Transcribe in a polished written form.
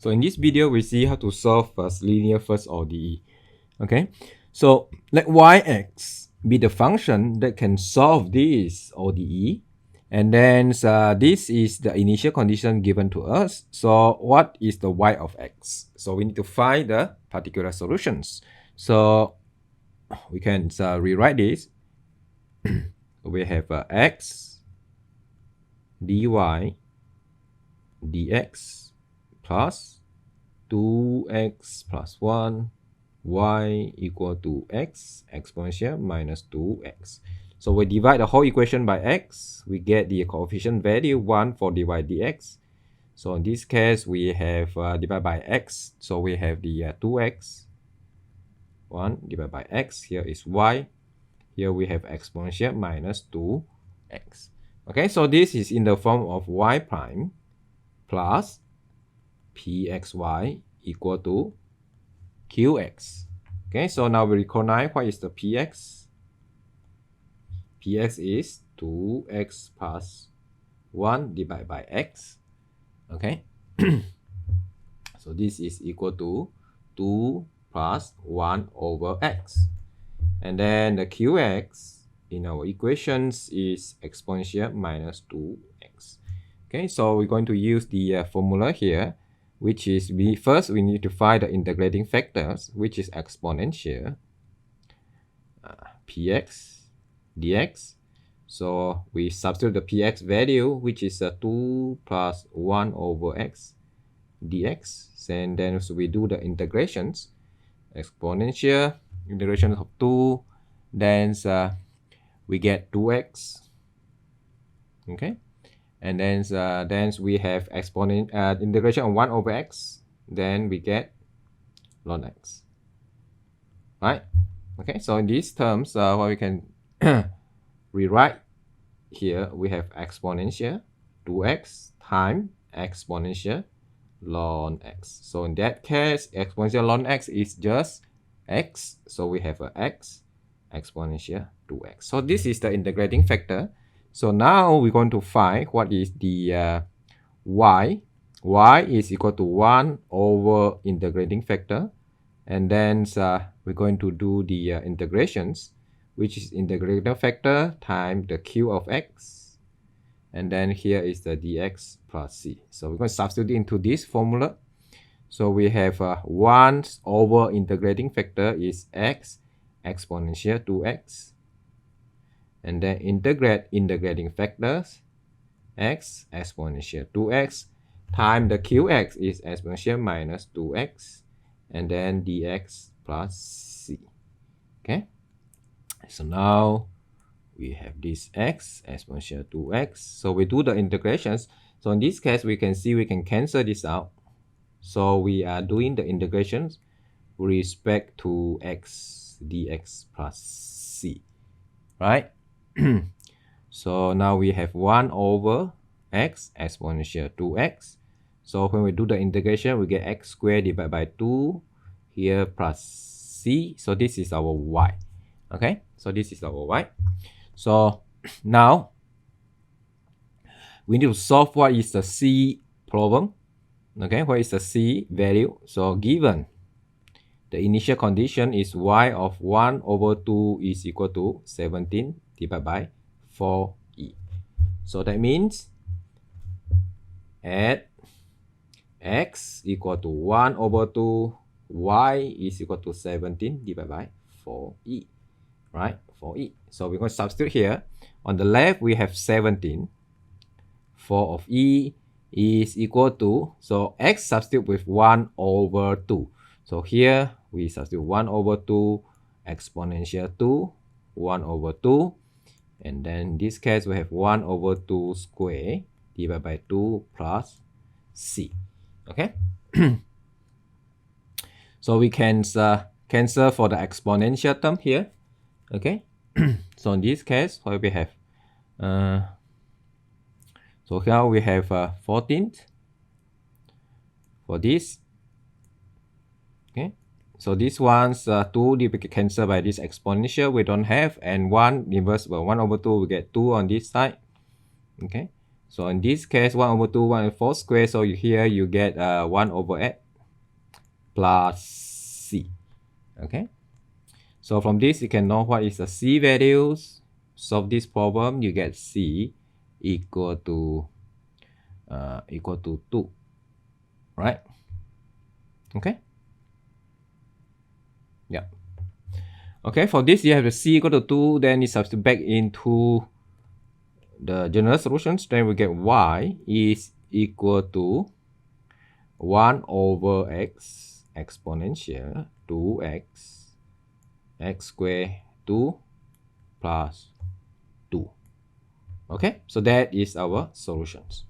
So in this video, we see how to solve linear first ODE. Okay, so let yx be the function that can solve this ODE. And then this is the initial condition given to us. So what is the y of x? So we need to find the particular solutions. So we can rewrite this. We have x dy dx plus 2x plus 1 y equal to x exponential minus 2x. So we divide the whole equation by x, we get the coefficient value 1 for dy dx. So in this case, we have divided by x, so we have the 2x, 1 divided by x, here is y, here we have exponential minus 2x. Okay, so this is in the form of y prime plus pxy equal to qx. Okay, so now we recognize what is the px. Px is 2x plus 1 divided by x. Okay, so this is equal to 2 plus 1 over x. And then the qx in our equations is exponential minus 2x. Okay, so we're going to use the formula here, which is first we need to find the integrating factors, which is exponential px dx. So we substitute the px value, which is 2 plus 1 over x dx, and then so we do the integrations, exponential integration of 2, then we get 2x. Okay, and then we have integration of 1 over x, then we get ln x, right? Okay, so in these terms, what we can rewrite here, we have exponential 2x times exponential ln x. So in that case, exponential ln x is just x, so we have a x exponential 2x. So this is the integrating factor. So now we're going to find what is the y. Y is equal to 1 over integrating factor, and then we're going to do the integrations, which is integrating factor times the q of x, and then here is the dx plus c. So we're going to substitute into this formula. So we have 1 over integrating factor is x exponential 2x, and then integrate integrating factors x exponential 2x times the qx is exponential minus 2x, and then dx plus c. Okay, so now we have this x exponential 2x. So we do the integrations. So in this case, we can see we can cancel this out. So we are doing the integrations with respect to x dx plus c, right? So now we have 1 over x exponential 2x. So when we do the integration, we get x squared divided by 2 here plus c. So this is our y. Okay, so this is our y. So now we need to solve what is the c problem. Okay, what is the c value? So given the initial condition is y of 1 over 2 is equal to 17 divided by 4e. So that means at x equal to 1 over 2, y is equal to 17 divided by 4e, right? 4e. So we're going to substitute here. On the left, we have 17. 4 of e is equal to, so x substitute with 1 over 2. So here we substitute 1 over 2 exponential 2, 1 over 2. And then in this case, we have 1 over 2 square divided by 2 plus c. Okay. So we can cancel for the exponential term here. Okay. So in this case, what we have? So here we have 14 for this. Okay. So this one's 2 we can cancel by this exponential we don't have, and 1 inverse by 1 over 2 we get 2 on this side. Okay. So in this case, 1 over 2, 1 over 4 square. So here you get 1 over x plus c. Okay. So from this, you can know what is the c values. Solve this problem, you get c equal to 2, right? Okay. Yeah. Okay, for this you have the c equal to 2, then you substitute back into the general solutions, then we get y is equal to 1 over x exponential 2x x squared 2 plus 2. Okay, so that is our solutions.